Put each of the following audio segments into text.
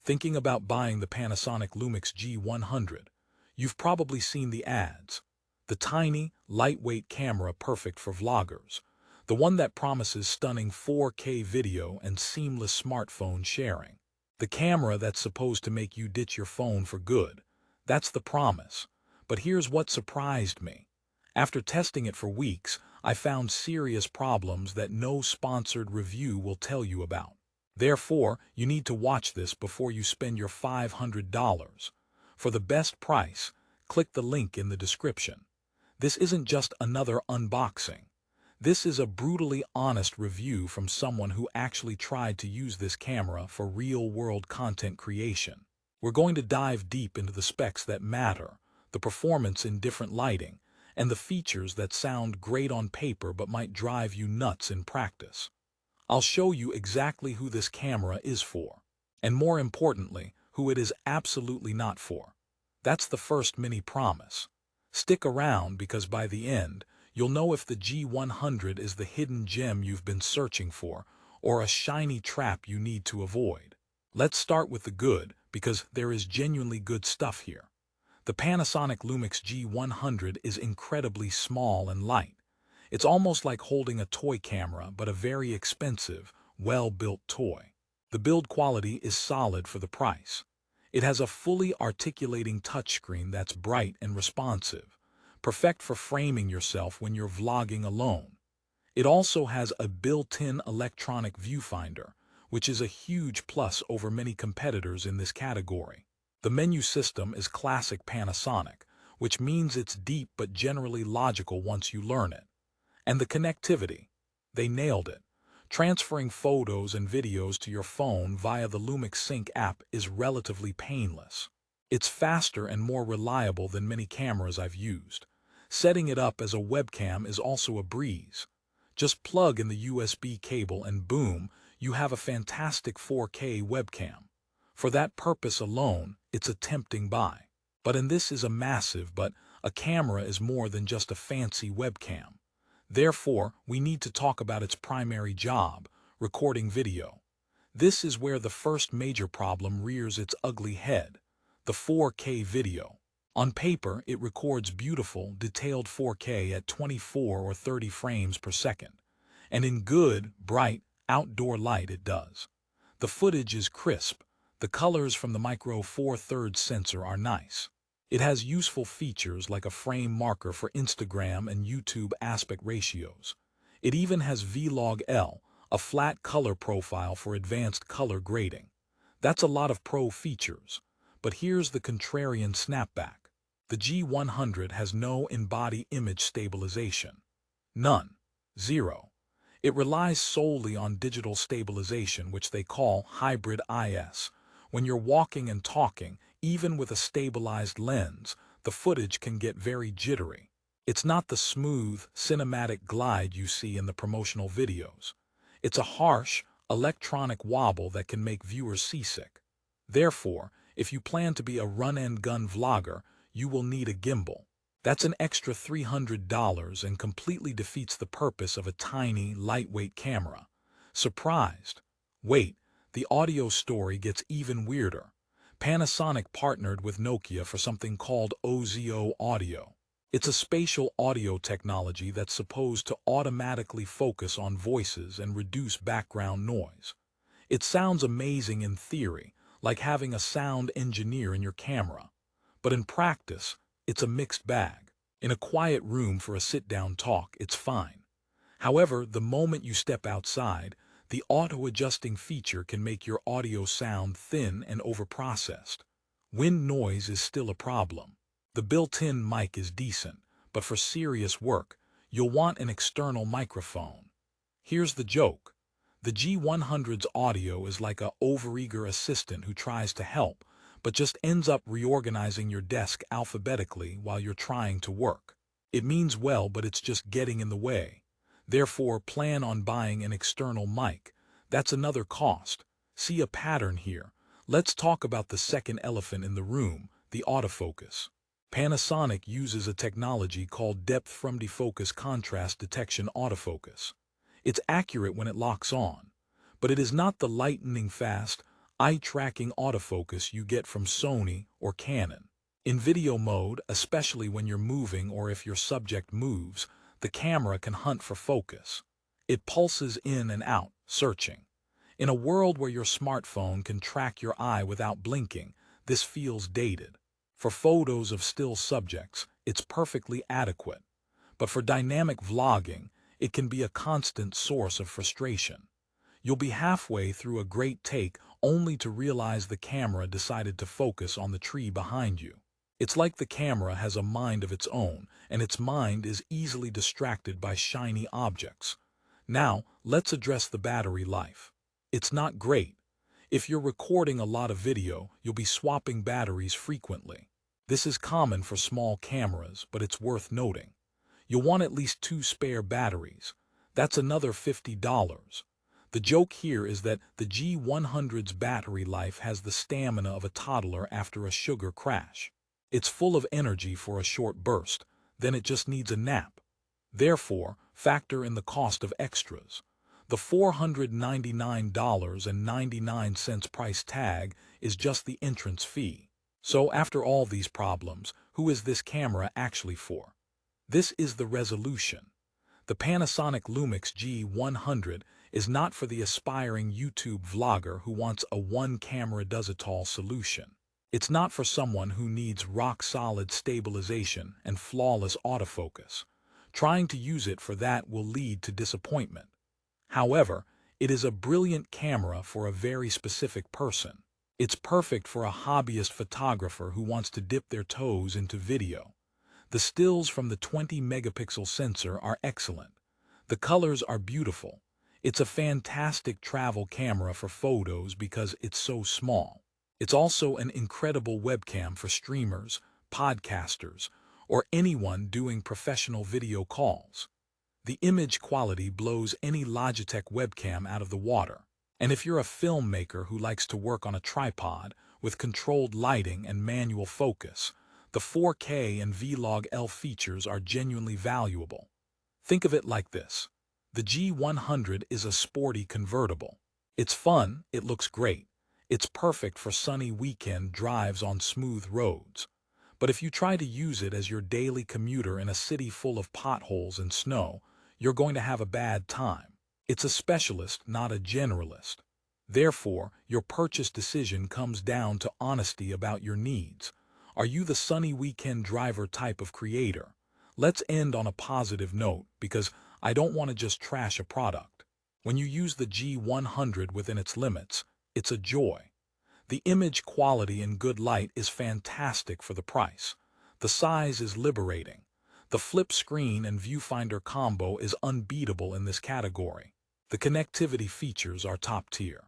Thinking about buying the Panasonic Lumix G100? You've probably seen the ads. The tiny, lightweight camera perfect for vloggers. The one that promises stunning 4K video and seamless smartphone sharing. The camera that's supposed to make you ditch your phone for good. That's the promise. But here's what surprised me. After testing it for weeks, I found serious problems that no sponsored review will tell you about. Therefore, you need to watch this before you spend your $500. For the best price, click the link in the description. This isn't just another unboxing. This is a brutally honest review from someone who actually tried to use this camera for real-world content creation. We're going to dive deep into the specs that matter, the performance in different lighting, and the features that sound great on paper but might drive you nuts in practice. I'll show you exactly who this camera is for, and more importantly, who it is absolutely not for. That's the first mini promise. Stick around because by the end, you'll know if the G100 is the hidden gem you've been searching for or a shiny trap you need to avoid. Let's start with the good, because there is genuinely good stuff here. The Panasonic Lumix G100 is incredibly small and light. It's almost like holding a toy camera, but a very expensive, well-built toy. The build quality is solid for the price. It has a fully articulating touchscreen that's bright and responsive, perfect for framing yourself when you're vlogging alone. It also has a built-in electronic viewfinder, which is a huge plus over many competitors in this category. The menu system is classic Panasonic, which means it's deep but generally logical once you learn it. And the connectivity. They nailed it. Transferring photos and videos to your phone via the Lumix Sync app is relatively painless. It's faster and more reliable than many cameras I've used. Setting it up as a webcam is also a breeze. Just plug in the USB cable and boom, you have a fantastic 4K webcam. For that purpose alone, it's a tempting buy. But this is a massive, but a camera is more than just a fancy webcam. Therefore, we need to talk about its primary job, recording video. This is where the first major problem rears its ugly head, the 4K video. On paper, it records beautiful, detailed 4K at 24 or 30 frames per second. And in good, bright, outdoor light it does. The footage is crisp. The colors from the Micro Four Thirds sensor are nice. It has useful features like a frame marker for Instagram and YouTube aspect ratios. It even has Vlog-L, a flat color profile for advanced color grading. That's a lot of pro features. But here's the contrarian snapback. The G100 has no in-body image stabilization. None. Zero. It relies solely on digital stabilization, which they call hybrid IS. When you're walking and talking, even with a stabilized lens, the footage can get very jittery. It's not the smooth, cinematic glide you see in the promotional videos. It's a harsh, electronic wobble that can make viewers seasick. Therefore, if you plan to be a run-and-gun vlogger, you will need a gimbal. That's an extra $300 and completely defeats the purpose of a tiny, lightweight camera. Surprised? Wait, the audio story gets even weirder. Panasonic partnered with Nokia for something called OZO Audio. It's a spatial audio technology that's supposed to automatically focus on voices and reduce background noise. It sounds amazing in theory, like having a sound engineer in your camera. But in practice, it's a mixed bag. In a quiet room for a sit-down talk, it's fine. However, the moment you step outside, the auto-adjusting feature can make your audio sound thin and overprocessed. Wind noise is still a problem. The built-in mic is decent, but for serious work, you'll want an external microphone. Here's the joke. The G100's audio is like an overeager assistant who tries to help, but just ends up reorganizing your desk alphabetically while you're trying to work. It means well, but it's just getting in the way. Therefore, plan on buying an external mic. That's another cost. See a pattern here. Let's talk about the second elephant in the room, the autofocus. Panasonic uses a technology called depth from defocus contrast detection autofocus. It's accurate when it locks on, but it is not the lightning-fast, eye-tracking autofocus you get from Sony or Canon. In video mode, especially when you're moving or if your subject moves, the camera can hunt for focus. It pulses in and out, searching. In a world where your smartphone can track your eye without blinking, this feels dated. For photos of still subjects, it's perfectly adequate. But for dynamic vlogging, it can be a constant source of frustration. You'll be halfway through a great take only to realize the camera decided to focus on the tree behind you. It's like the camera has a mind of its own, and its mind is easily distracted by shiny objects. Now, let's address the battery life. It's not great. If you're recording a lot of video, you'll be swapping batteries frequently. This is common for small cameras, but it's worth noting. You'll want at least 2 spare batteries. That's another $50. The joke here is that the G100's battery life has the stamina of a toddler after a sugar crash. It's full of energy for a short burst, then it just needs a nap. Therefore, factor in the cost of extras. The $499.99 price tag is just the entrance fee. So after all these problems, who is this camera actually for? This is the resolution. The Panasonic Lumix G100 is not for the aspiring YouTube vlogger who wants a one-camera-does-it-all solution. It's not for someone who needs rock-solid stabilization and flawless autofocus. Trying to use it for that will lead to disappointment. However, it is a brilliant camera for a very specific person. It's perfect for a hobbyist photographer who wants to dip their toes into video. The stills from the 20-megapixel sensor are excellent. The colors are beautiful. It's a fantastic travel camera for photos because it's so small. It's also an incredible webcam for streamers, podcasters, or anyone doing professional video calls. The image quality blows any Logitech webcam out of the water. And if you're a filmmaker who likes to work on a tripod with controlled lighting and manual focus, the 4K and Vlog-L features are genuinely valuable. Think of it like this. The G100 is a sporty convertible. It's fun, it looks great. It's perfect for sunny weekend drives on smooth roads. But if you try to use it as your daily commuter in a city full of potholes and snow, you're going to have a bad time. It's a specialist, not a generalist. Therefore, your purchase decision comes down to honesty about your needs. Are you the sunny weekend driver type of creator? Let's end on a positive note, because I don't want to just trash a product. When you use the G100 within its limits, it's a joy. The image quality in good light is fantastic for the price. The size is liberating. The flip screen and viewfinder combo is unbeatable in this category. The connectivity features are top tier.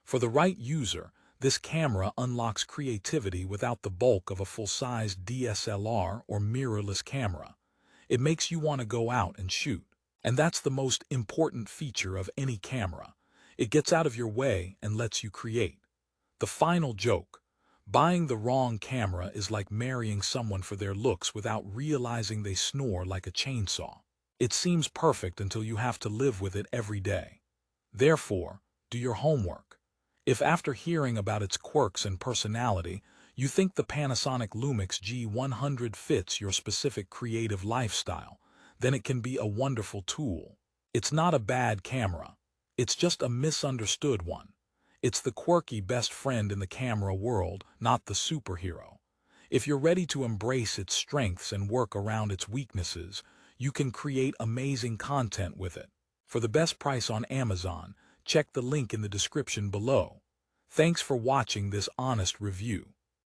For the right user, this camera unlocks creativity without the bulk of a full-size DSLR or mirrorless camera. It makes you want to go out and shoot. And that's the most important feature of any camera. It gets out of your way and lets you create. The final joke. Buying the wrong camera is like marrying someone for their looks without realizing they snore like a chainsaw. It seems perfect until you have to live with it every day. Therefore, do your homework. If after hearing about its quirks and personality, you think the Panasonic Lumix G100 fits your specific creative lifestyle, then it can be a wonderful tool. It's not a bad camera. It's just a misunderstood one. It's the quirky best friend in the camera world, not the superhero. If you're ready to embrace its strengths and work around its weaknesses, you can create amazing content with it. For the best price on Amazon, check the link in the description below. Thanks for watching this honest review.